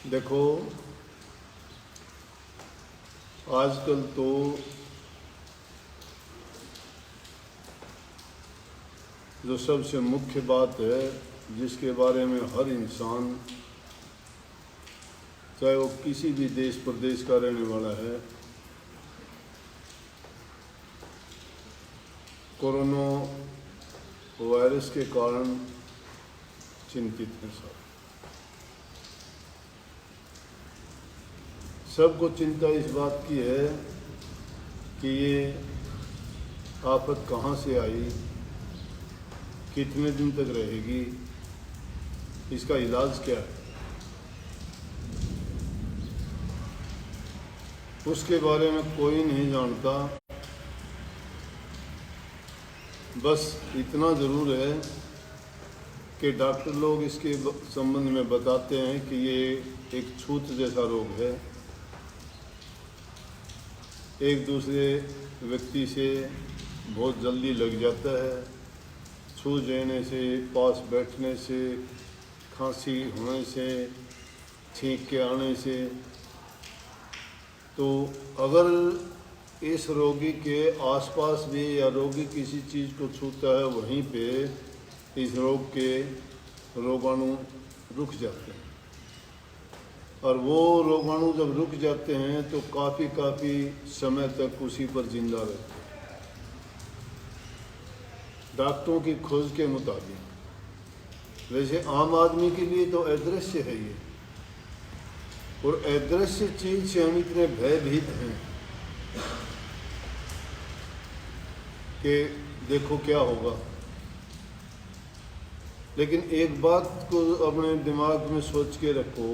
देखो, आजकल तो जो सबसे मुख्य बात है, जिसके बारे में हर इंसान, चाहे वो किसी भी देश प्रदेश का रहने वाला है, कोरोना वायरस के कारण चिंतित है। सबको चिंता इस बात की है कि ये आफत कहाँ से आई, कितने दिन तक रहेगी, इसका इलाज क्या है, उसके बारे में कोई नहीं जानता। बस इतना ज़रूर है कि डॉक्टर लोग इसके संबंध में बताते हैं कि ये एक छूत जैसा रोग है, एक दूसरे व्यक्ति से बहुत जल्दी लग जाता है। छू लेने से, पास बैठने से, खांसी होने से, छींक के आने से। तो अगर इस रोगी के आसपास भी या रोगी किसी चीज़ को छूता है, वहीं पे इस रोग के रोगाणु रुक जाते हैं, और वो रोगाणु जब रुक जाते हैं तो काफ़ी समय तक उसी पर जिंदा रहते हैं। डॉक्टरों की खोज के मुताबिक, वैसे आम आदमी के लिए तो अदृश्य है ये, और अदृश्य चीज से हम इतने भयभीत हैं कि देखो क्या होगा। लेकिन एक बात को अपने दिमाग में सोच के रखो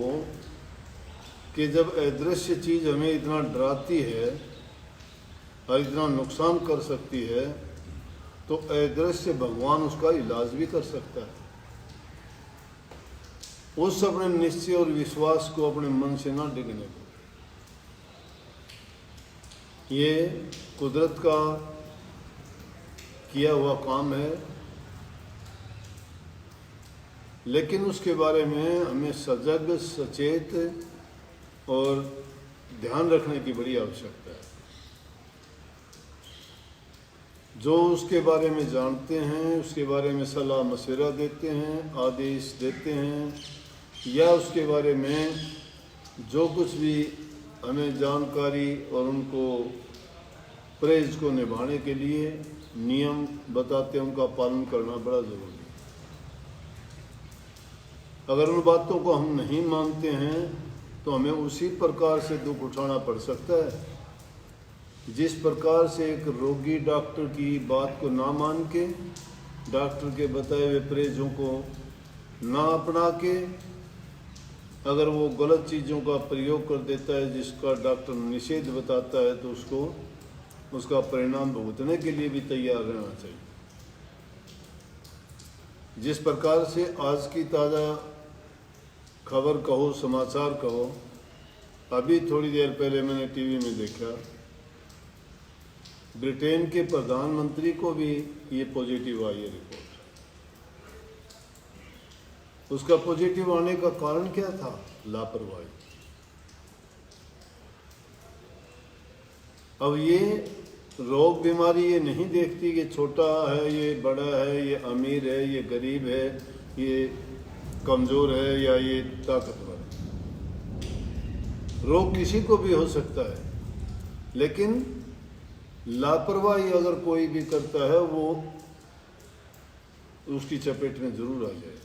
कि जब अदृश्य चीज हमें इतना डराती है और इतना नुकसान कर सकती है, तो अदृश्य भगवान उसका इलाज भी कर सकता है। उस अपने निश्चय और विश्वास को अपने मन से ना डिगने दो। ये कुदरत का किया हुआ काम है, लेकिन उसके बारे में हमें सजग, सचेत और ध्यान रखने की बड़ी आवश्यकता है। जो उसके बारे में जानते हैं, उसके बारे में सलाह मशवरा देते हैं, आदेश देते हैं, या उसके बारे में जो कुछ भी हमें जानकारी और उनको प्रेज को निभाने के लिए नियम बताते हैं, उनका पालन करना बड़ा ज़रूरी है। अगर उन बातों को हम नहीं मानते हैं तो हमें उसी प्रकार से दुख उठाना पड़ सकता है, जिस प्रकार से एक रोगी डॉक्टर की बात को ना मान के, डॉक्टर के बताए हुए प्रेजों को ना अपना के, अगर वो गलत चीज़ों का प्रयोग कर देता है जिसका डॉक्टर निषेध बताता है, तो उसको उसका परिणाम भुगतने के लिए भी तैयार रहना चाहिए। जिस प्रकार से आज की ताज़ा खबर कहो, समाचार कहो, अभी थोड़ी देर पहले मैंने टीवी में देखा, ब्रिटेन के प्रधानमंत्री को भी ये पॉजिटिव आई है रिपोर्ट। उसका पॉजिटिव आने का कारण क्या था? लापरवाही। अब ये रोग बीमारी ये नहीं देखती कि छोटा है, ये बड़ा है, ये अमीर है, ये गरीब है, ये कमज़ोर है या ये ताकतवर है। रोग किसी को भी हो सकता है, लेकिन लापरवाही अगर कोई भी करता है, वो उसकी चपेट में जरूर आ जाए।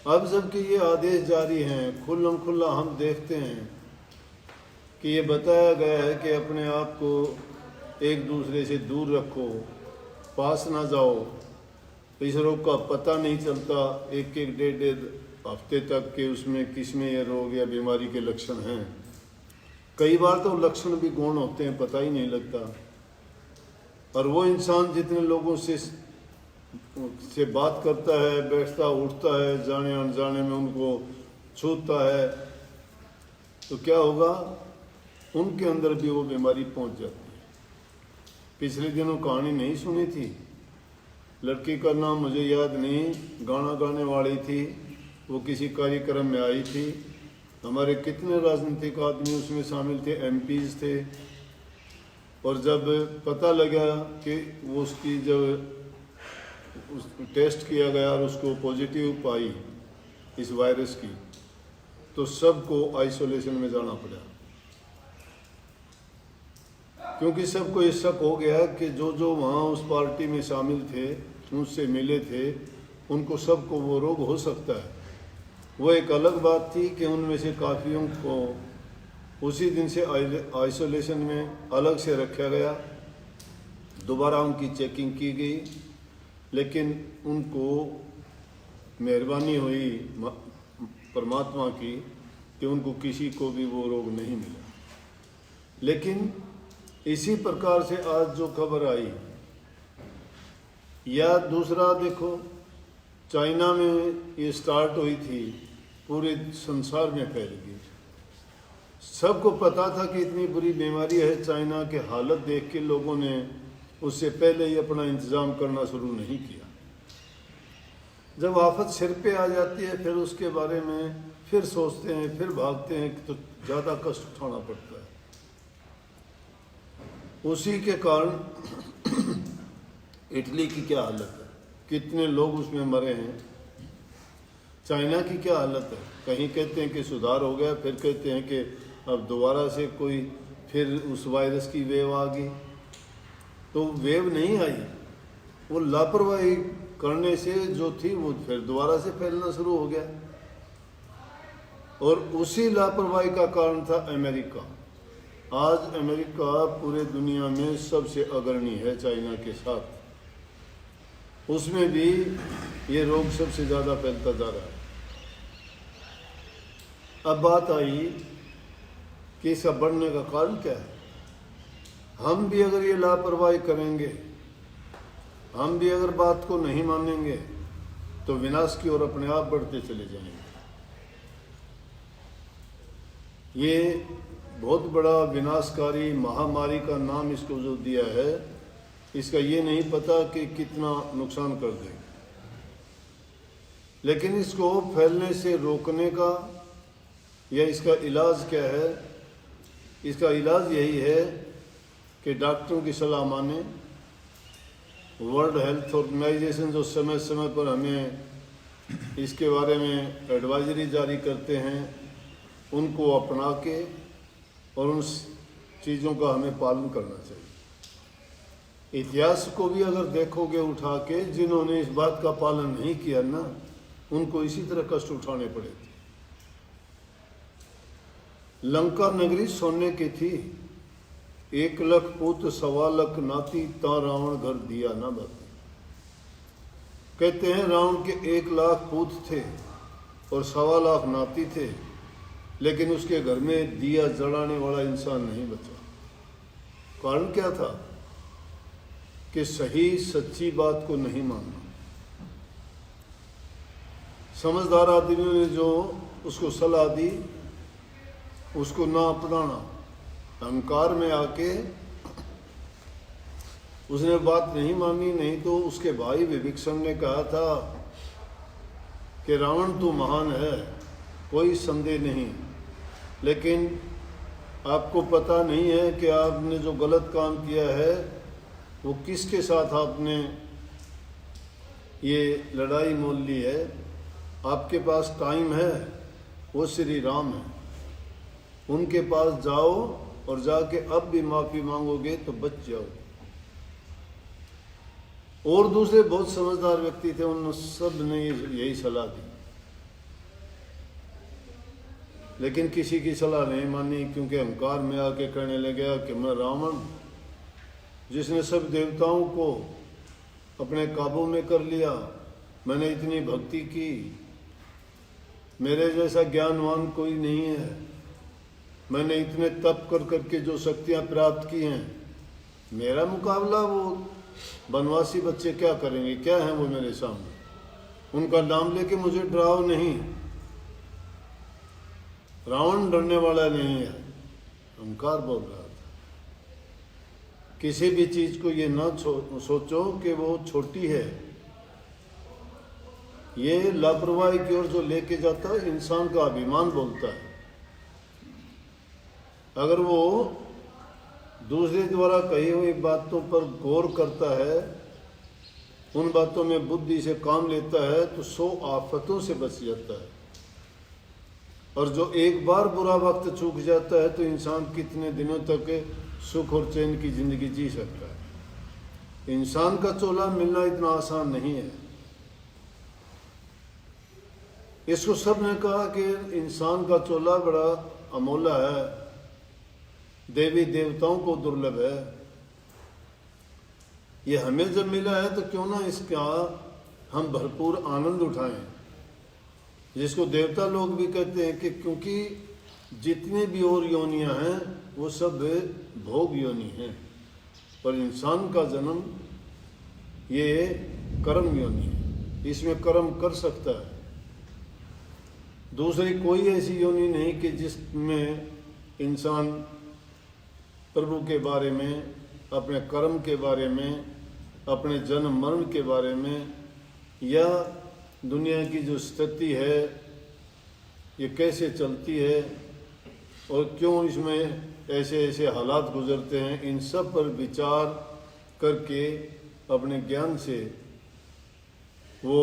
अब जबकि ये आदेश जारी हैं, खुल्लम खुल्ला हम देखते हैं कि ये बताया गया है कि अपने आप को एक दूसरे से दूर रखो, पास ना जाओ। इस रोग का पता नहीं चलता एक डेढ़ हफ्ते तक कि उसमें किसमें ये रोग या बीमारी के लक्षण हैं। कई बार तो लक्षण भी गौण होते हैं, पता ही नहीं लगता। और वो इंसान जितने लोगों से बात करता है, बैठता उठता है, जाने अनजाने में उनको छूता है, तो क्या होगा? उनके अंदर भी वो बीमारी पहुंच जाती है। पिछले दिनों कहानी नहीं सुनी थी? लड़की का नाम मुझे याद नहीं, गाना गाने वाली थी, वो किसी कार्यक्रम में आई थी। हमारे कितने राजनीतिक आदमी उसमें शामिल थे, एमपीज थे। और जब पता लगा कि वो उसकी जब टेस्ट किया गया और उसको पॉजिटिव पाई इस वायरस की, तो सबको आइसोलेशन में जाना पड़ा, क्योंकि सबको ये शक हो गया कि जो जो वहाँ उस पार्टी में शामिल थे, उनसे मिले थे, उनको सबको वो रोग हो सकता है। वो एक अलग बात थी कि उनमें से काफ़ियों को उसी दिन से आइसोलेशन में अलग से रखा गया, दोबारा उनकी चेकिंग की गई, लेकिन उनको मेहरबानी हुई परमात्मा की कि उनको किसी को भी वो रोग नहीं मिला। लेकिन इसी प्रकार से आज जो खबर आई, या दूसरा देखो, चाइना में ये स्टार्ट हुई थी, पूरे संसार में फैल गई। सबको पता था कि इतनी बुरी बीमारी है, चाइना के हालत देख के लोगों ने उससे पहले ही अपना इंतज़ाम करना शुरू नहीं किया। जब आफत सिर पे आ जाती है, फिर उसके बारे में फिर सोचते हैं, फिर भागते हैं, तो ज़्यादा कष्ट उठाना पड़ता है। उसी के कारण इटली की क्या हालत है, कितने लोग उसमें मरे हैं। चाइना की क्या हालत है, कहीं कहते हैं कि सुधार हो गया, फिर कहते हैं कि अब दोबारा से कोई फिर उस वायरस की वेव आ गई। तो वेव नहीं आई, वो लापरवाही करने से जो थी वो फिर दोबारा से फैलना शुरू हो गया। और उसी लापरवाही का कारण था अमेरिका। आज अमेरिका पूरे दुनिया में सबसे अग्रणी है चाइना के साथ, उसमें भी ये रोग सबसे ज़्यादा फैलता जा रहा है। अब बात आई कि इसका बढ़ने का कारण क्या है। हम भी अगर ये लापरवाही करेंगे, हम भी अगर बात को नहीं मानेंगे, तो विनाश की ओर अपने आप बढ़ते चले जाएंगे। ये बहुत बड़ा विनाशकारी महामारी का नाम इसको जो दिया है, इसका ये नहीं पता कि कितना नुकसान कर देगा। लेकिन इसको फैलने से रोकने का या इसका इलाज क्या है? इसका इलाज यही है कि डॉक्टरों की सलाह माने। वर्ल्ड हेल्थ ऑर्गेनाइजेशन जो समय समय पर हमें इसके बारे में एडवाइजरी जारी करते हैं, उनको अपना के और उन चीज़ों का हमें पालन करना चाहिए। इतिहास को भी अगर देखोगे उठा के, जिन्होंने इस बात का पालन नहीं किया ना, उनको इसी तरह कष्ट उठाने पड़े थे। लंका नगरी सोने की थी, 1 लाख पुत 1.25 लाख नाती, ता रावण घर दिया ना बाती। कहते हैं रावण के 1 लाख पुत थे और 1.25 लाख नाती थे, लेकिन उसके घर में दिया जलाने वाला इंसान नहीं बचा। कारण क्या था? कि सही सच्ची बात को नहीं मानना। समझदार आदमियों ने जो उसको सलाह दी, उसको ना अपनाना, अहंकार में आके उसने बात नहीं मानी। नहीं तो उसके भाई विभीषण ने कहा था कि रावण तो महान है, कोई संदेह नहीं, लेकिन आपको पता नहीं है कि आपने जो गलत काम किया है वो किसके साथ आपने ये लड़ाई मोल ली है। आपके पास टाइम है, वो श्री राम है, उनके पास जाओ और जाके अब भी माफ़ी मांगोगे तो बच जाओगे। और दूसरे बहुत समझदार व्यक्ति थे, उन सब ने यही सलाह दी, लेकिन किसी की सलाह नहीं मानी, क्योंकि अहंकार में आके कहने लगा कि मैं रावण, जिसने सब देवताओं को अपने काबू में कर लिया, मैंने इतनी भक्ति की, मेरे जैसा ज्ञानवान कोई नहीं है, मैंने इतने तप कर करके जो शक्तियां प्राप्त की हैं, मेरा मुकाबला वो बनवासी बच्चे क्या करेंगे? क्या हैं वो मेरे सामने? उनका नाम लेके मुझे डराओ नहीं। रावण डरने वाला नहीं है, अहंकार बोल रहा था किसी भी चीज को ये ना सोचो कि वो छोटी है। ये लापरवाही की ओर जो लेके जाता है, इंसान का अभिमान बोलता है। अगर वो दूसरे द्वारा कही हुई बातों पर गौर करता है, उन बातों में बुद्धि से काम लेता है, तो 100 आफतों से बच जाता है। और जो एक बार बुरा वक्त चूक जाता है तो इंसान कितने दिनों तक सुख और चैन की जिंदगी जी सकता है। इंसान का चोला मिलना इतना आसान नहीं है। इसको सब ने कहा कि इंसान का चोला बड़ा अमोला है, देवी देवताओं को दुर्लभ है। ये हमें जब मिला है तो क्यों ना इसका हम भरपूर आनंद उठाएं। जिसको देवता लोग भी कहते हैं कि क्योंकि जितने भी और योनियां हैं वो सब भोग योनि हैं, पर इंसान का जन्म ये कर्म योनि है, इसमें कर्म कर सकता है। दूसरी कोई ऐसी योनि नहीं कि जिसमें इंसान प्रभु के बारे में, अपने कर्म के बारे में, अपने जन्म मरण के बारे में, या दुनिया की जो स्थिति है ये कैसे चलती है और क्यों इसमें ऐसे ऐसे हालात गुजरते हैं, इन सब पर विचार करके अपने ज्ञान से वो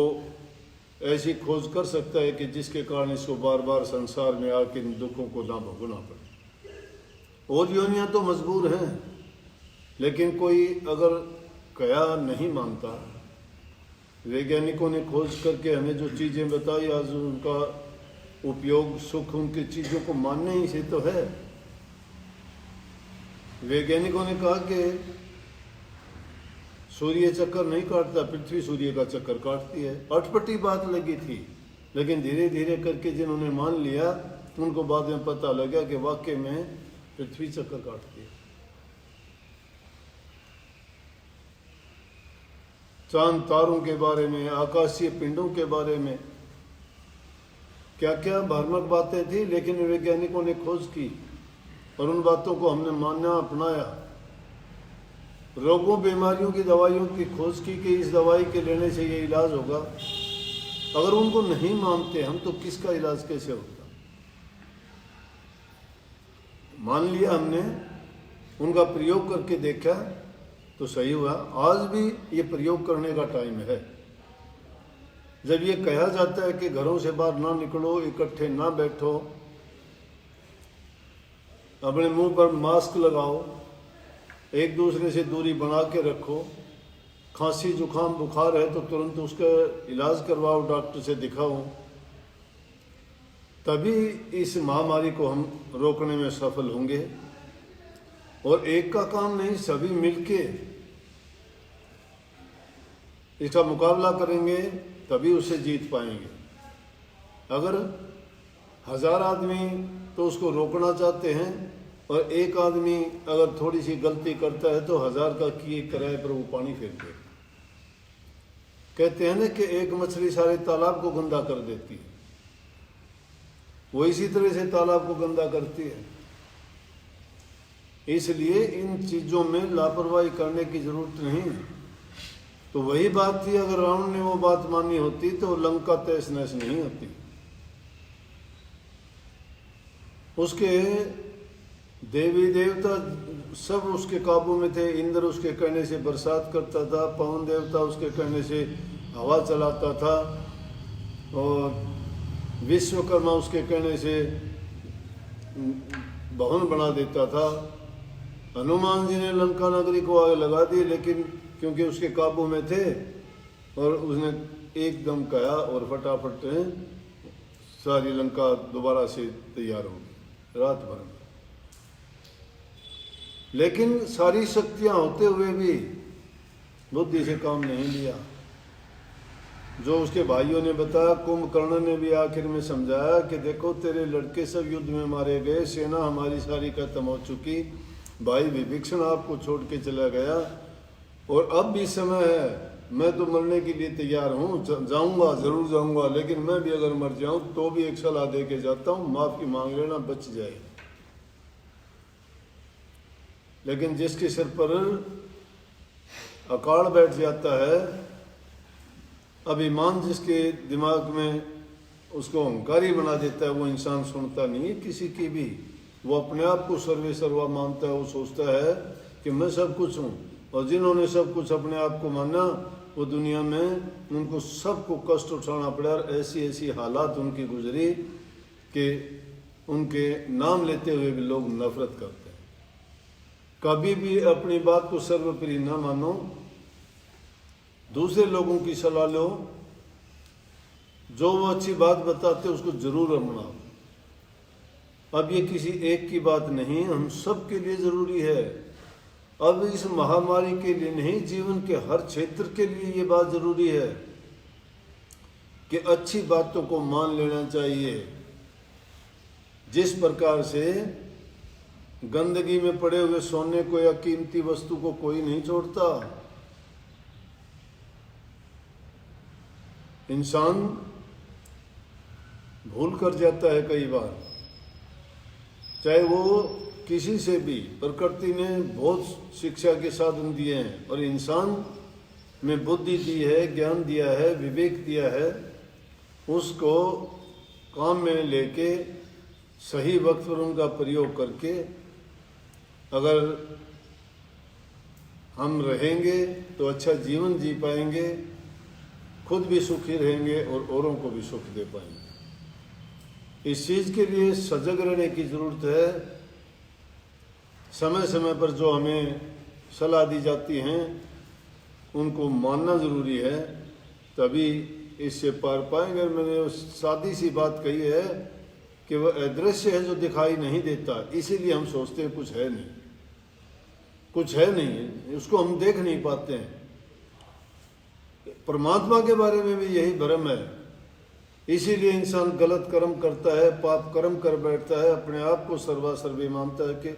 ऐसी खोज कर सकता है कि जिसके कारण इसको बार बार संसार में आके इन दुखों को ना भोगना पड़े। और योनियां तो मजबूर हैं, लेकिन कोई अगर कया नहीं मानता, वैज्ञानिकों ने खोज करके हमें जो चीज़ें बताई, आज उनका उपयोग सुख उनकी चीज़ों को मानने ही से तो है। वैज्ञानिकों ने कहा कि सूर्य चक्कर नहीं काटता, पृथ्वी सूर्य का चक्कर काटती है। अटपटी बात लगी थी, लेकिन धीरे धीरे करके जिन्होंने मान लिया उनको बाद में पता लगा कि वाकई में पृथ्वी चक्कर काटती है। चांद तारों के बारे में, आकाशीय पिंडों के बारे में क्या क्या भ्रामक बातें थी, लेकिन वैज्ञानिकों ने खोज की और उन बातों को हमने मानना अपनाया। रोगों बीमारियों की दवाइयों की खोज की कि इस दवाई के लेने से ये इलाज होगा। अगर उनको नहीं मानते हम तो किसका इलाज कैसे होता। मान लिया हमने, उनका प्रयोग करके देखा तो सही हुआ। आज भी ये प्रयोग करने का टाइम है। जब ये कहा जाता है कि घरों से बाहर ना निकलो, इकट्ठे ना बैठो, अपने मुंह पर मास्क लगाओ, एक दूसरे से दूरी बना के रखो, खांसी जुकाम बुखार है तो तुरंत उसका इलाज करवाओ, डॉक्टर से दिखाओ, तभी इस महामारी को हम रोकने में सफल होंगे। और एक का काम नहीं, सभी मिलके इसका मुकाबला करेंगे तभी उसे जीत पाएंगे। अगर 1000 आदमी तो उसको रोकना चाहते हैं और एक आदमी अगर थोड़ी सी गलती करता है तो 1000 का किए किराए पर वो पानी फेंक दे। कहते हैं ना कि एक मछली सारे तालाब को गंदा कर देती है, वो इसी तरह से तालाब को गंदा करती है। इसलिए इन चीजों में लापरवाही करने की जरूरत नहीं। तो वही बात थी, अगर रावण ने वो बात मानी होती तो लंका तहस नहस नहीं होती। उसके देवी देवता सब उसके काबू में थे। इंद्र उसके कहने से बरसात करता था, पवन देवता उसके कहने से हवा चलाता था, और विश्वकर्मा उसके कहने से भवन बना देता था। हनुमान जी ने लंका नगरी को आग लगा दी, लेकिन क्योंकि उसके काबू में थे और उसने एकदम कहा और फटाफट सारी लंका दोबारा से तैयार हो गई रात भर में। लेकिन सारी शक्तियां होते हुए भी बुद्धि से काम नहीं लिया। जो उसके भाइयों ने बताया, कुंभकर्ण ने भी आखिर में समझाया कि देखो तेरे लड़के सब युद्ध में मारे गए, सेना हमारी सारी खत्म हो चुकी, भाई विभीषण आपको छोड़ के चला गया और अब भी समय है, मैं तो मरने के लिए तैयार हूँ, जाऊँगा जरूर जाऊँगा, लेकिन मैं भी अगर मर जाऊँ तो भी एक सलाह दे के जाता हूँ, माफ़ी मांग लेना, बच जाए। लेकिन जिसके सिर पर अकाल बैठ जाता है, अभिमान जिसके दिमाग में उसको अहंकारी बना देता है, वो इंसान सुनता नहीं है किसी की भी। वो अपने आप को सर्वे सर्वा मानता है। वो सोचता है कि मैं सब कुछ हूँ, और जिन्होंने सब कुछ अपने आप को माना वो दुनिया में उनको सबको कष्ट उठाना पड़ा। और ऐसी ऐसी हालात उनकी गुजरी कि उनके नाम लेते हुए भी लोग नफरत करते हैं। कभी भी अपनी बात को सर्वोपरि न मानो, दूसरे लोगों की सलाह लो, जो वो अच्छी बात बताते उसको जरूर अपनाओ। अब ये किसी एक की बात नहीं, हम सब के लिए ज़रूरी है। अब इस महामारी के लिए नहीं, जीवन के हर क्षेत्र के लिए ये बात ज़रूरी है कि अच्छी बातों को मान लेना चाहिए। जिस प्रकार से गंदगी में पड़े हुए सोने को या कीमती वस्तु को कोई नहीं छोड़ता, इंसान भूल कर जाता है कई बार। चाहे वो किसी से भी, प्रकृति ने बहुत शिक्षा के साधन दिए हैं और इंसान में बुद्धि दी है, ज्ञान दिया है, विवेक दिया है। उसको काम में लेके सही वक्त पर उनका प्रयोग करके अगर हम रहेंगे तो अच्छा जीवन जी पाएंगे, खुद भी सुखी रहेंगे और औरों को भी सुख दे पाएंगे। इस चीज़ के लिए सजग रहने की ज़रूरत है। समय समय पर जो हमें सलाह दी जाती हैं उनको मानना ज़रूरी है, तभी इससे पार पाएंगे। मैंने सादी सी बात कही है कि वह अदृश्य है जो दिखाई नहीं देता, इसीलिए हम सोचते हैं कुछ है नहीं, कुछ है नहीं, उसको हम देख नहीं पाते हैं। परमात्मा के बारे में भी यही भ्रम है, इसीलिए इंसान गलत कर्म करता है, पाप कर्म कर बैठता है, अपने आप को सर्वासर्वी मानता है कि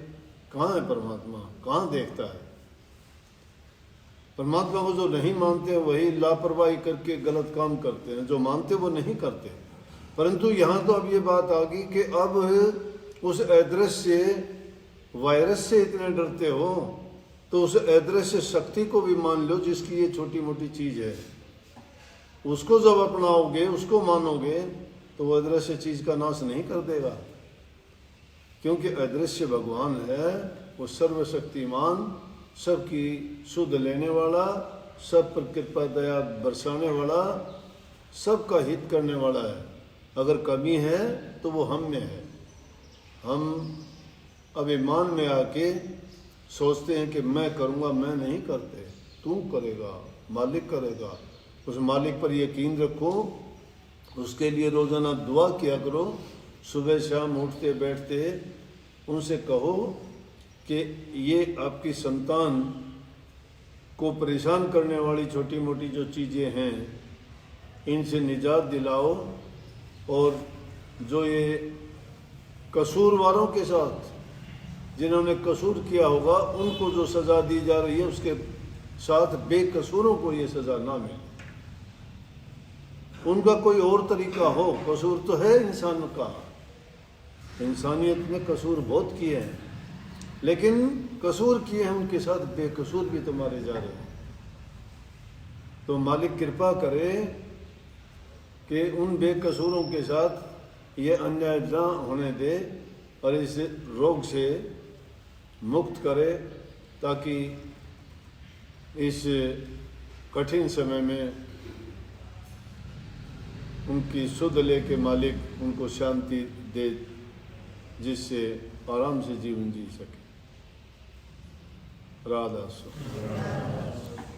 कहाँ है परमात्मा, कहाँ देखता है। परमात्मा को जो नहीं मानते वही लापरवाही करके गलत काम करते हैं, जो मानते वो नहीं करते। परंतु यहाँ तो अब ये बात आ गई कि अब उस अदृश्य वायरस से इतने डरते हो तो उस अदृश्य शक्ति को भी मान लो जिसकी ये छोटी मोटी चीज़ है। उसको जब अपनाओगे, उसको मानोगे तो वो अदृश्य चीज़ का नाश नहीं कर देगा, क्योंकि अदृश्य भगवान है। वो सर्वशक्तिमान, सबकी सुध लेने वाला, सब पर कृपा दया बरसाने वाला, सबका हित करने वाला है। अगर कमी है तो वो हम में है। हम अभिमान में आके सोचते हैं कि मैं करूँगा, मैं नहीं करते, तू करेगा, मालिक करेगा। उस मालिक पर यकीन रखो, उसके लिए रोज़ाना दुआ किया करो। सुबह शाम उठते बैठते उनसे कहो कि ये आपकी संतान को परेशान करने वाली छोटी मोटी जो चीज़ें हैं इनसे निजात दिलाओ, और जो ये कसूरवारों के साथ जिन्होंने कसूर किया होगा उनको जो सज़ा दी जा रही है उसके साथ बेकसूरों को ये सज़ा ना मिले। उनका कोई और तरीका हो, कसूर तो है इंसान का, इंसानियत में कसूर बहुत किए हैं, लेकिन कसूर किए हैं उनके साथ बेकसूर भी तो मारे जा रहे हैं। तो मालिक कृपा करे कि उन बेकसूरों के साथ ये अन्याय न होने दे और इस रोग से मुक्त करे, ताकि इस कठिन समय में उनकी सुध लेके मालिक उनको शांति दे, जिससे आराम से जीवन जी सके। राधा स्वामी।